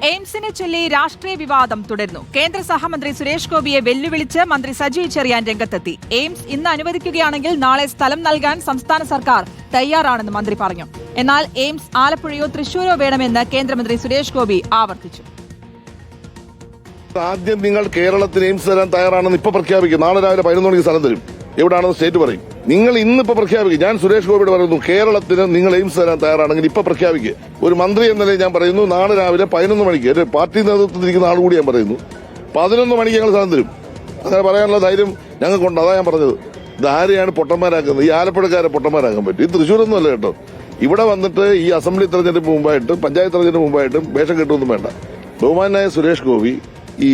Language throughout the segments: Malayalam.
എയിംസിനെ ചൊല്ലി രാഷ്ട്രീയ വിവാദം തുടരുന്നു. കേന്ദ്ര സഹമന്ത്രി സുരേഷ് ഗോപിയെ വെല്ലുവിളിച്ച് മന്ത്രി സജി ചെറിയാൻ രംഗത്തെത്തി. എയിംസ് ഇന്ന് അനുവദിക്കുകയാണെങ്കിൽ നാളെ സ്ഥലം നൽകാൻ സംസ്ഥാന സർക്കാർ തയ്യാറാണെന്ന് മന്ത്രി പറഞ്ഞു. എന്നാൽ എയിംസ് ആലപ്പുഴയോ തൃശൂരോ വേണമെന്ന് കേന്ദ്രമന്ത്രി സുരേഷ് ഗോപി ആവർത്തിച്ചു. ആദ്യം നിങ്ങൾ കേരളത്തിൽ എയിംസ് തരാൻ തയ്യാറാണെന്ന് ഇപ്പൊ പ്രഖ്യാപിക്കും. നാളെ രാവിലെ 11 മണിക്ക് സ്ഥലം തരും. എവിടാണെന്ന് സ്റ്റേറ്റ് പറയും. നിങ്ങൾ ഇന്നിപ്പോ പ്രഖ്യാപിക്കും. ഞാൻ സുരേഷ് ഗോപിയോട് പറയുന്നു, കേരളത്തിന് നിങ്ങൾ എയിംസ് തരാൻ തയ്യാറാണെങ്കിൽ ഇപ്പൊ പ്രഖ്യാപിക്കുക. ഒരു മന്ത്രി എന്ന നിലയിൽ ഞാൻ പറയുന്നു, നാളെ രാവിലെ 11 മണിക്ക് ഒരു പാർട്ടി നേതൃത്വത്തിൽ ഇരിക്കുന്ന ആൾ കൂടി ഞാൻ പറയുന്നു, 11 മണിക്ക് ഞങ്ങൾ സ്ഥലം തരും. അങ്ങനെ പറയാനുള്ള ധൈര്യം ഞങ്ങൾക്കുണ്ട്. അതാ ഞാൻ പറഞ്ഞത്. ഇതാരെയാണ് പൊട്ടന്മാരാക്കുന്നത്? ഈ ആലപ്പുഴക്കാരെ പൊട്ടന്മാരാക്കാൻ പറ്റും. ഇത് തൃശ്ശൂരൊന്നും അല്ല കേട്ടോ. ഇവിടെ വന്നിട്ട് ഈ അസംബ്ലി തെരഞ്ഞെടുപ്പ് മുമ്പായിട്ടും പഞ്ചായത്ത് തെരഞ്ഞെടുപ്പ് മുമ്പായിട്ടും വേഷം കെട്ടുമൊന്നും വേണ്ട. ബഹുമാനായ സുരേഷ് ഗോപി ഈ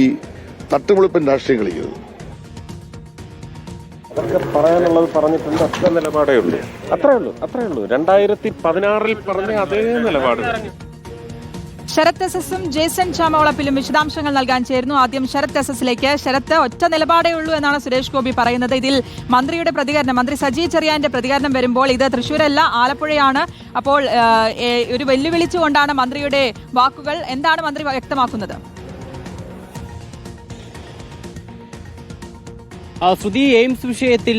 തട്ടുപൊളിപ്പൻ രാഷ്ട്രീയം കളിക്കുന്നത്. അവർക്ക് പറയാനുള്ളത് പറഞ്ഞിട്ടുണ്ട്. ഒറ്റ നിലപാടേ ഉള്ളൂ. അത്രേ ഉള്ളൂ. 2016 പറഞ്ഞ അതേ നിലപാട്. ശരത് എസ്.എസും ജേസൺ ചാമവളപ്പിലും വിശദാംശങ്ങൾ നൽകാൻ ചേരുന്നു. ആദ്യം ശരത് എസ്.എസിലേക്ക്. ശരത്, ഒറ്റ നിലപാടേ ഉള്ളൂ എന്നാണ് സുരേഷ് ഗോപി പറയുന്നത്. ഇതിൽ മന്ത്രിയുടെ പ്രതികരണം, മന്ത്രി സജി ചെറിയാന്റെ പ്രതികരണം വരുമ്പോൾ ഇത് തൃശ്ശൂരല്ല ആലപ്പുഴയാണ്. അപ്പോൾ ഒരു വെല്ലുവിളിച്ചുകൊണ്ടാണ് മന്ത്രിയുടെ വാക്കുകൾ. എന്താണ് മന്ത്രി വ്യക്തമാക്കുന്നത്? ശ്രുതി, എയിംസ് വിഷയത്തിൽ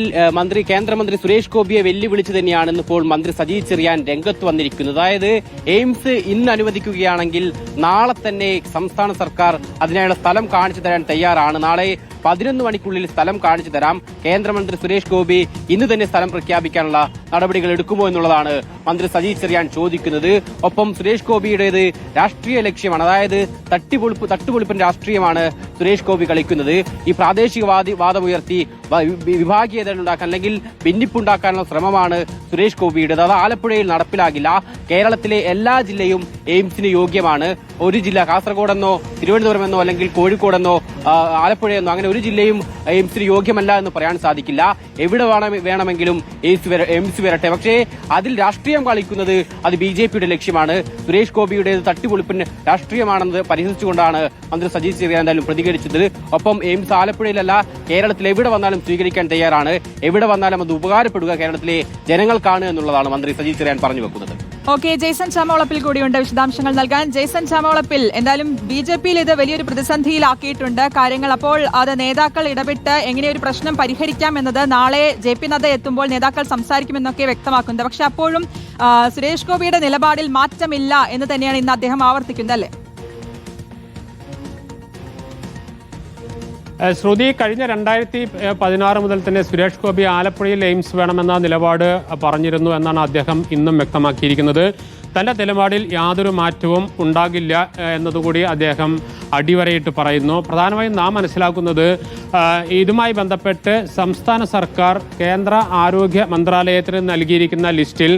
കേന്ദ്രമന്ത്രി സുരേഷ് ഗോപിയെ വെല്ലുവിളിച്ച് തന്നെയാണ് ഇപ്പോൾ മന്ത്രി സജി ചെറിയാൻ രംഗത്ത് വന്നിരിക്കുന്നത്. അതായത് എയിംസ് ഇന്ന് അനുവദിക്കുകയാണെങ്കിൽ നാളെ തന്നെ സംസ്ഥാന സർക്കാർ അതിനായുള്ള സ്ഥലം കാണിച്ചു തരാൻ തയ്യാറാണ്. നാളെ 11 മണിക്കുള്ളിൽ സ്ഥലം കാണിച്ചു തരാം. കേന്ദ്രമന്ത്രി സുരേഷ് ഗോപി ഇന്ന് തന്നെ സ്ഥലം പ്രഖ്യാപിക്കാനുള്ള നടപടികൾ എടുക്കുമോ എന്നുള്ളതാണ് മന്ത്രി സജി ചെറിയാൻ ചോദിക്കുന്നത്. ഒപ്പം സുരേഷ് ഗോപിയുടേത് രാഷ്ട്രീയ ലക്ഷ്യമാണ്. അതായത് തട്ടുപൊളിപ്പൻ രാഷ്ട്രീയമാണ് സുരേഷ് ഗോപി കളിക്കുന്നത്. ഈ പ്രാദേശികവാദമുയർത്തി വിഭാഗീയത ഉണ്ടാക്കാൻ അല്ലെങ്കിൽ ഭിന്നിപ്പുണ്ടാക്കാനുള്ള ശ്രമമാണ് സുരേഷ് ഗോപിയുടേത്. അത് ആലപ്പുഴയിൽ നടപ്പിലാകില്ല. കേരളത്തിലെ എല്ലാ ജില്ലയും എയിംസിന് യോഗ്യമാണ്. ഒരു ജില്ല, കാസർഗോഡെന്നോ തിരുവനന്തപുരമെന്നോ അല്ലെങ്കിൽ കോഴിക്കോടെന്നോ ആലപ്പുഴയെന്നോ അങ്ങനെ ഒരു ജില്ലയും എയിംസിന് യോഗ്യമല്ല എന്ന് പറയാൻ സാധിക്കില്ല. എവിടെ വേണമെങ്കിലും എയിംസ് വരട്ടെ. പക്ഷേ അതിൽ രാഷ്ട്രീയം കളിക്കുന്നത് അത് BJPയുടെ ലക്ഷ്യമാണ്. സുരേഷ് ഗോപിയുടേത് തട്ടിപ്പൊളിപ്പിന് രാഷ്ട്രീയമാണെന്ന് പരിഹസിച്ചുകൊണ്ടാണ് മന്ത്രി സജി ചെറിയാൻ എന്തായാലും പ്രതികരിച്ചത്. ഒപ്പം എയിംസ് ആലപ്പുഴയിലല്ല, കേരളത്തിൽ എവിടെ വന്നാലും സ്വീകരിക്കാൻ തയ്യാറാണ്. എവിടെ വന്നാലും അത് ഉപകാരപ്പെടുക കേരളത്തിലെ ജനങ്ങൾക്കാണ് എന്നുള്ളതാണ് മന്ത്രി സജി ചെറിയാൻ പറഞ്ഞു വെക്കുന്നത്. ഓക്കെ, ജേസൺ ചാമവളപ്പിൽ കൂടിയുണ്ട് വിശദാംശങ്ങൾ നൽകാൻ. ജേസൺ ചാമവളപ്പിൽ, എന്തായാലും BJPയിൽ ഇത് വലിയൊരു പ്രതിസന്ധിയിലാക്കിയിട്ടുണ്ട് കാര്യങ്ങൾ. അപ്പോൾ അത് നേതാക്കൾ ഇടപെട്ട് എങ്ങനെ ഒരു പ്രശ്നം പരിഹരിക്കാം എന്നത് നാളെ JP നദ്ദ എത്തുമ്പോൾ നേതാക്കൾ സംസാരിക്കുമെന്നൊക്കെ വ്യക്തമാക്കുന്നത്. പക്ഷെ അപ്പോഴും സുരേഷ് ഗോപിയുടെ നിലപാടിൽ മാറ്റമില്ല എന്ന് തന്നെയാണ് ഇന്ന് അദ്ദേഹം ആവർത്തിക്കുന്നത്, അല്ലേ? ശ്രുതി, കഴിഞ്ഞ 2016 മുതൽ തന്നെ സുരേഷ് ഗോപി ആലപ്പുഴയിൽ എയിംസ് വേണമെന്ന നിലപാട് പറഞ്ഞിരുന്നു എന്നാണ് അദ്ദേഹം ഇന്നും വ്യക്തമാക്കിയിരിക്കുന്നത്. തന്റെ നിലപാടിൽ യാതൊരു മാറ്റവും ഉണ്ടാകില്ല എന്നതുകൂടി അദ്ദേഹം അടിവരയിട്ട് പറയുന്നു. പ്രധാനമായും നാം മനസ്സിലാക്കുന്നത്, ഇതുമായി ബന്ധപ്പെട്ട് സംസ്ഥാന സർക്കാർ കേന്ദ്ര ആരോഗ്യ മന്ത്രാലയത്തിന് നൽകിയിരിക്കുന്ന ലിസ്റ്റിൽ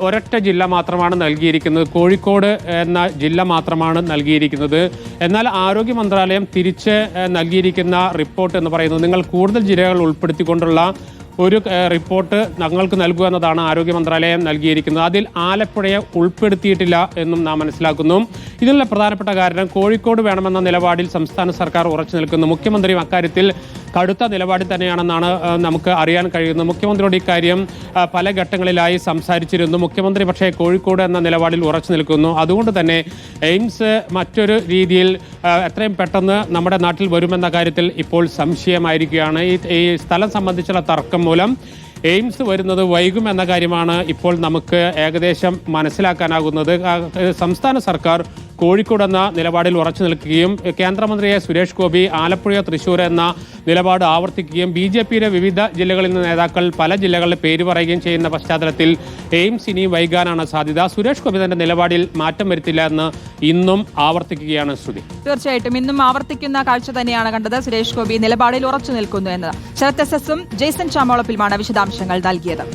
ഒരൊറ്റ ജില്ല മാത്രമാണ് നൽകിയിരിക്കുന്നത്. കോഴിക്കോട് എന്ന ജില്ല മാത്രമാണ് നൽകിയിരിക്കുന്നത്. എന്നാൽ ആരോഗ്യ മന്ത്രാലയം തിരിച്ച് നൽകിയിരിക്കുന്ന റിപ്പോർട്ട് എന്ന് പറയുന്നത്, നിങ്ങൾ കൂടുതൽ ജില്ലകൾ ഉൾപ്പെടുത്തിക്കൊണ്ടുള്ള ഒരു റിപ്പോർട്ട് ഞങ്ങൾക്ക് നൽകുക എന്നതാണ് ആരോഗ്യ മന്ത്രാലയം നൽകിയിരിക്കുന്നത്. അതിൽ ആലപ്പുഴയെ ഉൾപ്പെടുത്തിയിട്ടില്ല എന്നും നാം മനസ്സിലാക്കുന്നു. ഇതിനുള്ള പ്രധാനപ്പെട്ട കാരണം, കോഴിക്കോട് വേണമെന്ന നിലപാടിൽ സംസ്ഥാന സർക്കാർ ഉറച്ചു നിൽക്കുന്നു. മുഖ്യമന്ത്രിയും അക്കാര്യത്തിൽ കടുത്ത നിലപാടിൽ തന്നെയാണെന്നാണ് നമുക്ക് അറിയാൻ കഴിയുന്നത്. മുഖ്യമന്ത്രിയോട് ഇക്കാര്യം പല ഘട്ടങ്ങളിലായി സംസാരിച്ചിരുന്നു. മുഖ്യമന്ത്രി പക്ഷേ കോഴിക്കോട് എന്ന നിലപാടിൽ ഉറച്ചു നിൽക്കുന്നു. അതുകൊണ്ട് തന്നെ എയിംസ് മറ്റൊരു രീതിയിൽ എത്രയും പെട്ടെന്ന് നമ്മുടെ നാട്ടിൽ വരുമെന്ന കാര്യത്തിൽ ഇപ്പോൾ സംശയമായിരിക്കുകയാണ്. ഈ സ്ഥലം സംബന്ധിച്ചുള്ള തർക്കം മൂലം എയിംസ് വരുന്നത് വൈകുമെന്ന കാര്യമാണ് ഇപ്പോൾ നമുക്ക് ഏകദേശം മനസ്സിലാക്കാനാകുന്നത്. സംസ്ഥാന സർക്കാർ കോഴിക്കോട് എന്ന നിലപാടിൽ ഉറച്ചു നിൽക്കുകയും കേന്ദ്രമന്ത്രിയെ സുരേഷ് ഗോപി ആലപ്പുഴ തൃശ്ശൂർ എന്ന നിലപാട് ആവർത്തിക്കുകയും BJPയുടെ വിവിധ ജില്ലകളിൽ നിന്ന് നേതാക്കൾ പല ജില്ലകളിൽ പേര് പറയുകയും ചെയ്യുന്ന പശ്ചാത്തലത്തിൽ എയിംസ് ഇനിയും വൈകാനാണ് സാധ്യത. സുരേഷ് ഗോപി തന്റെ നിലപാടിൽ മാറ്റം വരുത്തില്ല എന്ന് ഇന്നും ആവർത്തിക്കുകയാണ് ശ്രുതി. തീർച്ചയായിട്ടും ഇന്നും ആവർത്തിക്കുന്ന കാഴ്ച തന്നെയാണ് കണ്ടത്. സുരേഷ് ഗോപി നിലപാടിൽ ഉറച്ചു നിൽക്കുന്നു എന്നത്. ശരത് എസ്.എസും ജേസൺ ചാമവളപ്പിലുമാണ് വിശദാംശങ്ങൾ നൽകിയത്.